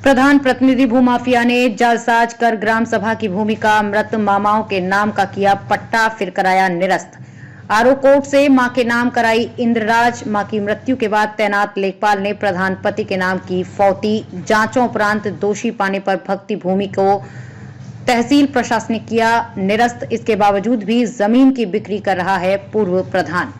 प्रधान प्रतिनिधि भूमाफिया ने जालसाज कर ग्राम सभा की भूमि का मृत मामाओं के नाम का किया पट्टा, फिर कराया निरस्त। आरओ कोर्ट से मां के नाम कराई इंद्रराज। मां की मृत्यु के बाद तैनात लेखपाल ने प्रधान पति के नाम की फौती। जांचों उपरांत दोषी पाने पर भक्ति भूमि को तहसील प्रशासन ने किया निरस्त। इसके बावजूद भी जमीन की बिक्री कर रहा है पूर्व प्रधान।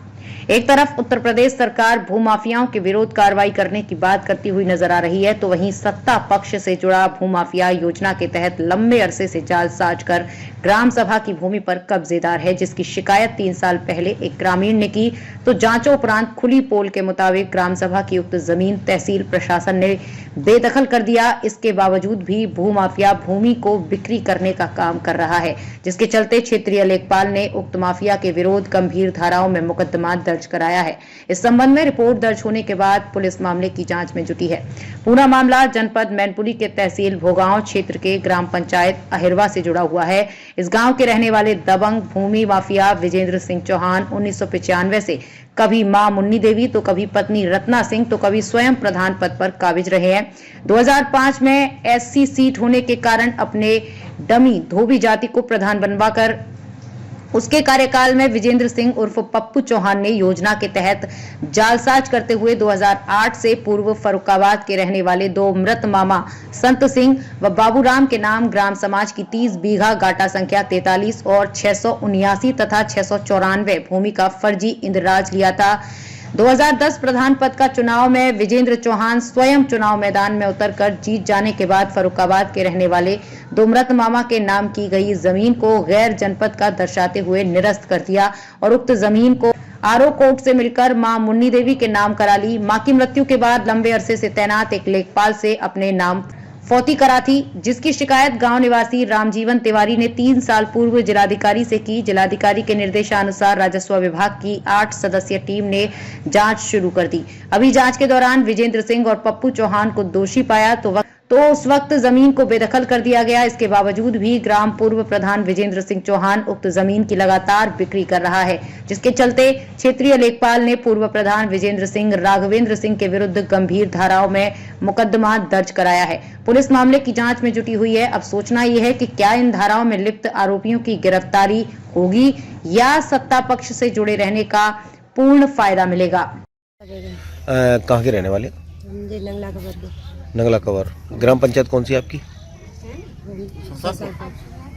एक तरफ उत्तर प्रदेश सरकार भूमाफियाओं के विरोध कार्रवाई करने की बात करती हुई नजर आ रही है, तो वहीं सत्ता पक्ष से जुड़ा भूमाफिया योजना के तहत लंबे अरसे से जालसाज कर ग्राम सभा की भूमि पर कब्जेदार है, जिसकी शिकायत 3 साल पहले एक ग्रामीण ने की। तो जांचों उपरांत खुली पोल के मुताबिक ग्राम सभा की उक्त जमीन तहसील प्रशासन ने बेदखल कर दिया। इसके बावजूद भी भूमाफिया भूमि को बिक्री करने का काम कर रहा है, जिसके चलते क्षेत्रीय लेखपाल ने उक्त माफिया के विरोध गंभीर धाराओं में मुकदमा दर्ज कराया है। इस संबंध में रिपोर्ट दर्ज होने के बाद पुलिस मामले की जांच में जुटी है। पूरा मामला जनपद मैनपुरी के तहसील भोगांव क्षेत्र के ग्राम पंचायत अहिरवा से जुड़ा हुआ है। इस गांव के रहने वाले दबंग भूमि माफिया विजेंद्र सिंह चौहान 1995 से कभी मां मुन्नी देवी तो कभी पत्नी रत्ना सिंह तो कभी स्वयं प्रधान पद पर काबिज रहे हैं। 2005 में एससी सीट होने के कारण अपने डमी धोबी जाति को प्रधान बनवाकर उसके कार्यकाल में विजेंद्र सिंह उर्फ पप्पू चौहान ने योजना के तहत जालसाज करते हुए 2008 से पूर्व फरुखाबाद के रहने वाले 2 मृत मामा संत सिंह व बाबूराम के नाम ग्राम समाज की 30 बीघा गाटा संख्या 43 और 679 तथा 694 भूमि का फर्जी इंद्रराज लिया था। 2010 प्रधान पद का चुनाव में विजेंद्र चौहान स्वयं चुनाव मैदान में उतरकर जीत जाने के बाद फरुखाबाद के रहने वाले 2 मृत मामा के नाम की गई जमीन को गैर जनपद का दर्शाते हुए निरस्त कर दिया और उक्त जमीन को आरओ कोर्ट से मिलकर मां मुन्नी देवी के नाम करा ली। मां की मृत्यु के बाद लंबे अरसे से तैनात एक लेखपाल से अपने नाम फौती करा थी, जिसकी शिकायत गांव निवासी रामजीवन तिवारी ने 3 साल पूर्व जिलाधिकारी से की। जिलाधिकारी के निर्देशानुसार राजस्व विभाग की 8 सदस्यीय टीम ने जांच शुरू कर दी। अभी जांच के दौरान विजेंद्र सिंह और पप्पू चौहान को दोषी पाया तो उस वक्त जमीन को बेदखल कर दिया गया। इसके बावजूद भी ग्राम पूर्व प्रधान विजेंद्र सिंह चौहान उक्त जमीन की लगातार बिक्री कर रहा है, जिसके चलते क्षेत्रीय लेखपाल ने पूर्व प्रधान विजेंद्र सिंह राघवेंद्र सिंह के विरुद्ध गंभीर धाराओं में मुकदमा दर्ज कराया है। पुलिस मामले की जांच में जुटी हुई है। अब सोचना यह है कि क्या इन धाराओं में लिप्त आरोपियों की गिरफ्तारी होगी या सत्ता पक्ष से जुड़े रहने का पूर्ण फायदा मिलेगा। कहाँ के रहने वाले? नंगला कवर। ग्राम पंचायत कौन सी है आपकी?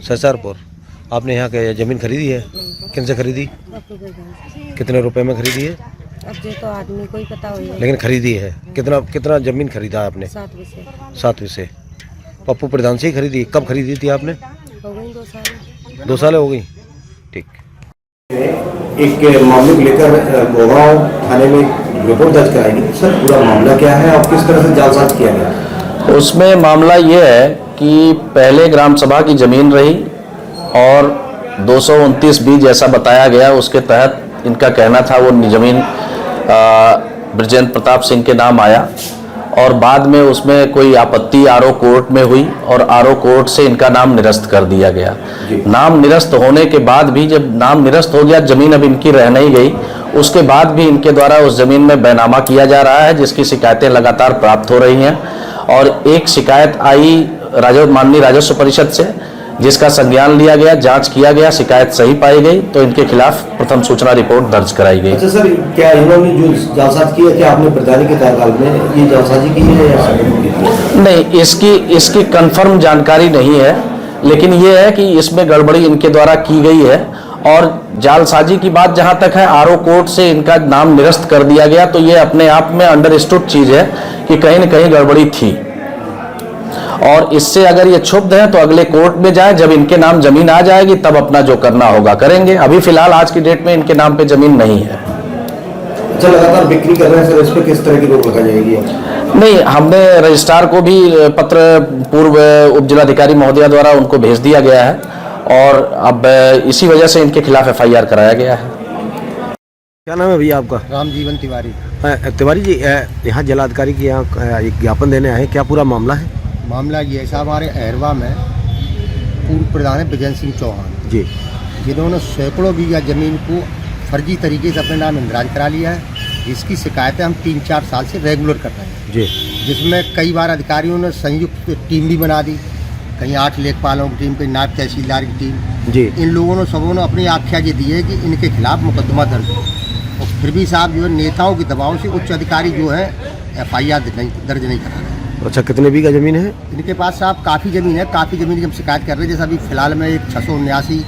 ससारपुर। आपने यहाँ के जमीन खरीदी है? किन से खरीदी? कितने रुपए में खरीदी है? अब तो आदमी को ही पता हो, लेकिन खरीदी है। कितना जमीन खरीदा आपने? 7 विसे। पप्पू प्रधान से ही खरीदी? कब खरीदी थी आपने? हो गई 2 साल। 2 साल हो गई। ठीक। एक मामले को लेकर भोगांव थाने में रिपोर्ट दर्ज कराएगी। सर, पूरा मामला क्या है और किस तरह से जालसाज किया गया? उसमें मामला ये है कि पहले ग्राम सभा की जमीन रही और 229 बी जैसा बताया गया, उसके तहत इनका कहना था वो जमीन ब्रजेंद्र प्रताप सिंह के नाम आया और बाद में उसमें कोई आपत्ति आरओ कोर्ट में हुई और आरओ कोर्ट से इनका नाम निरस्त कर दिया गया। नाम निरस्त होने के बाद भी जब नाम निरस्त हो गया, जमीन अब इनकी रह नहीं गई, उसके बाद भी इनके द्वारा उस जमीन में बैनामा किया जा रहा है, जिसकी शिकायतें लगातार प्राप्त हो रही हैं। और एक शिकायत आई माननीय राजस्व परिषद से, जिसका संज्ञान लिया गया, जांच किया गया, शिकायत सही पाई गई तो इनके खिलाफ प्रथम सूचना रिपोर्ट दर्ज कराई गई। अच्छा सर, क्या इन्होंने जो जालसाज की है, क्या आपने प्रधानी के कार्यकाल में ये जालसाजी की है या नहीं, इसकी कंफर्म जानकारी नहीं है, लेकिन ये है कि इसमें गड़बड़ी इनके द्वारा की गई है। और जालसाजी की बात जहां तक है, आरओ कोर्ट से इनका नाम निरस्त कर दिया गया, तो ये अपने आप में अंडरस्टूड चीज है कि कहीं न कहीं गड़बड़ी थी और इससे अगर ये क्षुब्ध है तो अगले कोर्ट में जाए, जब इनके नाम जमीन आ जाएगी तब अपना जो करना होगा करेंगे। अभी फिलहाल आज की डेट में इनके नाम पे जमीन नहीं है। अच्छा, लगातार बिक्री कर रहे हैं सर, इस पे किस तरह की रोक लगा जाएगी? नहीं, हमने रजिस्ट्रार को भी पत्र पूर्व उप जिलाधिकारी महोदया द्वारा उनको भेज दिया गया है और अब इसी वजह से इनके खिलाफ FIR कराया गया है। क्या नाम है भैया आपका? रामजीवन तिवारी। तिवारी जी, यहाँ जिलाधिकारी के यहाँ एक ज्ञापन देने आए, क्या पूरा मामला है? मामला ये साहब, हमारे अहिरवा में पूर्व प्रधान है विजेंद्र सिंह चौहान जी, जिन्होंने सैकड़ों बीघा जमीन को फर्जी तरीके से अपने नाम इंद्राज करा लिया है। जिसकी शिकायतें हम 3-4 साल से रेगुलर कर रहे हैं, जी जिसमें कई बार अधिकारियों ने संयुक्त टीम भी बना दी, कहीं 8 लेखपालों की टीम, कहीं नायब तहसीलदार की टीम। जी इन लोगों ने सबों ने अपनी आख्या ये दी है कि इनके खिलाफ मुकदमा दर्ज हो, और फिर भी साहब जो है नेताओं के दबाव से उच्च अधिकारी जो है FIR दर्ज नहीं करा रहे। अच्छा, कितने बीघा जमीन है? इनके पास साहब काफ़ी ज़मीन है, काफ़ी ज़मीन की हम शिकायत कर रहे हैं। जैसे अभी फिलहाल में एक 679,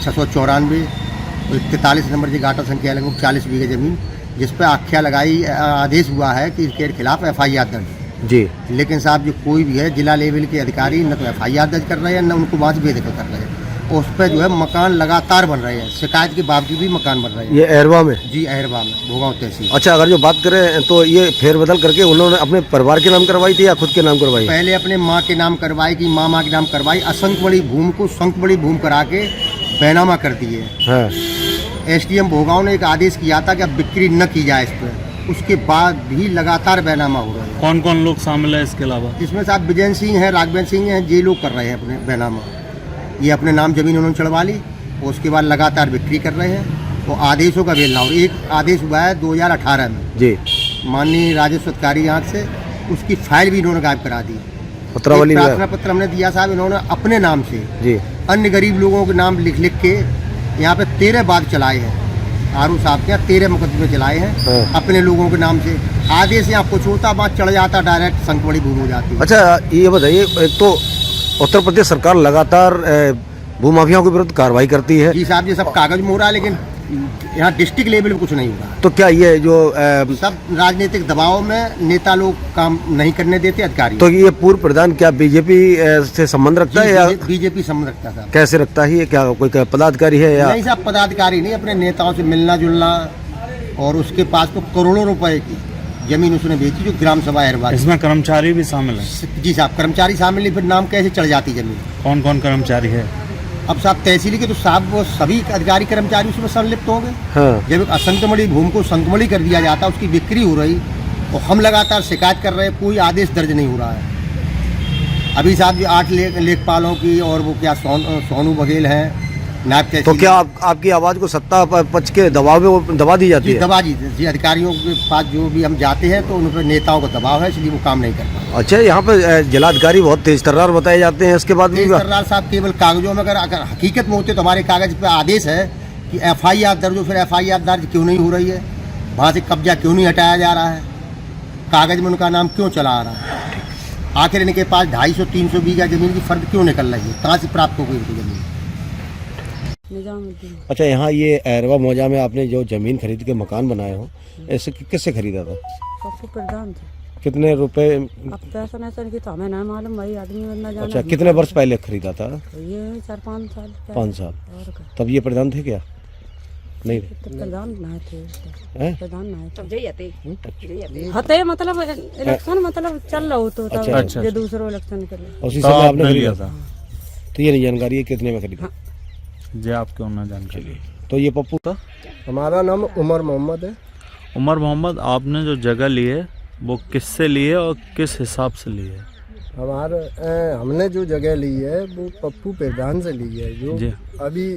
694 और 43 नंबर की गाटा संख्या लगभग 40 बीघे ज़मीन, जिस पर आख्या लगाई, आदेश हुआ है कि इसके खिलाफ FIR दर्ज। जी लेकिन साहब जो कोई भी है जिला लेवल के अधिकारी न तो FIR दर्ज कर रहे हैं, न उनको वहाँ से बेदखल कर रहे हैं, और उस पर जो है मकान लगातार बन रहे हैं, शिकायत के बावजूद भी मकान बन रहे हैं। ये अहरवा में? जी अहरवा में, भोगांव तहसील। अच्छा, अगर जो बात करें तो ये फेरबदल करके उन्होंने अपने परिवार के नाम करवाई थी या खुद के नाम करवाई? पहले अपने माँ के नाम करवाई कि माँ के नाम करवाई, असंख्य बड़ी भूमि को संख्य बड़ी भूमि करा के बैनामा कर दिए। हाँ। SDM भोगांव ने एक आदेश किया था कि अब बिक्री न की जाए इस पर, उसके बाद भी लगातार बैनामा हो रहा है। कौन कौन लोग शामिल है इसके अलावा? इसमें साहब विजय सिंह है, राघवेंद्र सिंह है, ये लोग कर रहे हैं अपने बैनामा। ये अपने नाम जमीन उन्होंने चढ़वा ली और उसके बाद लगातार बिक्री कर रहे हैं, और आदेशों का बेलना। और एक आदेश हुआ है 2018 में जी, माननीय राजस्व अधिकारी यहाँ से, उसकी फाइल भी इन्होंने गायब करा दी। पत्रावली में? प्रार्थना पत्र हमने दिया साहब, इन्होंने अपने नाम से जी अन्य गरीब लोगों के नाम लिख लिख के यहाँ पे 13 बाद चलाए हैं। आरू साहब के यहाँ 13 मुकदमे चलाए हैं हाँ। अपने लोगों के नाम से। आदेश यहाँ कुछ होता, बात चढ़ जाता, डायरेक्ट संख्य बड़ी भूमि हो जाती है। अच्छा, ये बताइए, एक तो उत्तर प्रदेश सरकार लगातार भूमाफियाओं के विरुद्ध कार्रवाई करती है। जी साहब, ये सब कागज में हो रहा है, लेकिन यहाँ डिस्ट्रिक्ट लेवल पे कुछ नहीं हो रहा। तो क्या ये जो सब राजनीतिक दबाव में नेता लोग काम नहीं करने देते अधिकारी। तो ये पूर्व प्रधान क्या बीजेपी से संबंध रखता है या बीजेपी संबंध रखता है साहब? कैसे रखता है? ये क्या कोई पदाधिकारी है या? नहीं साहब, पदाधिकारी नहीं, अपने नेताओं से मिलना जुलना, और उसके पास तो करोड़ों रुपए की जमीन उसने बेची, जो ग्राम सभा अहरवा। इसमें कर्मचारी भी शामिल है? जी साहब, कर्मचारी शामिल नहीं, फिर नाम कैसे चढ़ जाती जमीन? कौन कौन कर्मचारी है? अब साहब तहसील के तो साहब वो सभी अधिकारी कर्मचारी उसमें संलिप्त हो गए। हाँ। जब एक असंख्यमणी भूमि को संख्यमणी कर दिया जाता, उसकी बिक्री हो रही, और हम लगातार शिकायत कर रहे हैं, कोई आदेश दर्ज नहीं हो रहा है। अभी साहब जो 8 लेखपालों की, और वो क्या सोनू बघेल है, नायब तहसील। तो क्या आपकी आवाज को सत्ता पक्ष के दबाव में वो दबा दी जाती है? दबा जी अधिकारियों के पास जो भी हम जाते हैं तो उन पर नेताओं का दबाव है, इसलिए वो काम नहीं कर पाते। अच्छा, यहाँ पे जिलाधिकारी बहुत तेज तर्रार बताए जाते हैं, इसके बाद भी सरदार साहब केवल कागजों में, अगर हकीकत में होते तो हमारे कागज पे आदेश है कि FIR दर्ज हो, फिर FIR दर्ज क्यों नहीं हो रही है? वहाँ से कब्जा क्यों नहीं हटाया जा रहा है? कागज में उनका नाम क्यों चला आ रहा है? आखिर इनके पास 250-300 बीघा जमीन की फर्द क्यों निकल रही है? कहाँ से प्राप्त हो गई इनकी जमीन? अच्छा, यहाँ ये अहरवा मौजा में आपने जो जमीन खरीद के मकान बनाए हो, ऐसे किससे खरीदा था? पप्पू प्रधान थे। कितने रुपए? अब पैसा नहीं की तो हमें नहीं मालूम भाई, आदमी बनना जाना। अच्छा, कितने वर्ष पहले खरीदा था? ये 4-5 साल। 5 साल। और क्या? तब ये प्रधान थे क्या? नहीं तो प्रधान नहीं थे, हैं? प्रधान नहीं थे। हते मतलब इलेक्शन मतलब चल रहा हो तो तब अच्छा। ये दूसरा इलेक्शन कर लिया। उसी तो समय आपने आपने खरीदा लिया था? था? तो ये नहीं जानकारी है कितने में खरीदा? जी आप क्यों ना जानकारी? तो ये पप्पू था? हमारा नाम उमर मोहम्मद है। उमर मोहम्मद, आपने जो जगह ली है वो किससे ली है और किस हिसाब से ली है? हमने जो जगह ली है वो पप्पू प्रधान से ली है, जो जी। अभी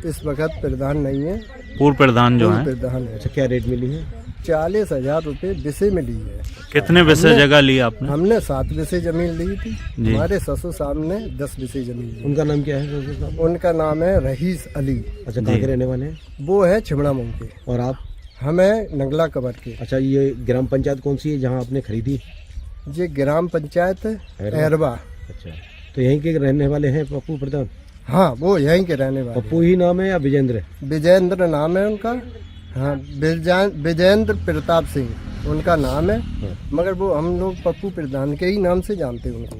इस वक्त प्रधान नहीं है, पूर्व प्रधान जो है? प्रधान है। अच्छा, क्या रेट मिली है? 40,000 रुपये विषय में ली है। कितने विषय जगह ली आपने? हमने 7 विषय जमीन ली थी, जी। हमारे ससुर साहब ने 10 विषय जमीन ली। उनका नाम क्या है ससुर साहब? उनका नाम है रहीस अली। अच्छा, कहाँ के रहने वाले हैं? वो है छिमड़ा मुंग के, और आप? हमें नंगला कबर के। अच्छा, ये ग्राम पंचायत कौन सी है जहाँ आपने खरीदी? ये ग्राम पंचायत अहरवा। अच्छा, तो यहीं के रहने वाले हैं पप्पू प्रधान? हाँ, वो यहीं के रहने वाले। पप्पू ही नाम है या विजेंद्र? विजेंद्र नाम है उनका। हाँ, विजेंद्र प्रताप सिंह उनका नाम है, मगर वो हम लोग पप्पू प्रधान के ही नाम से जानते हैं उनको।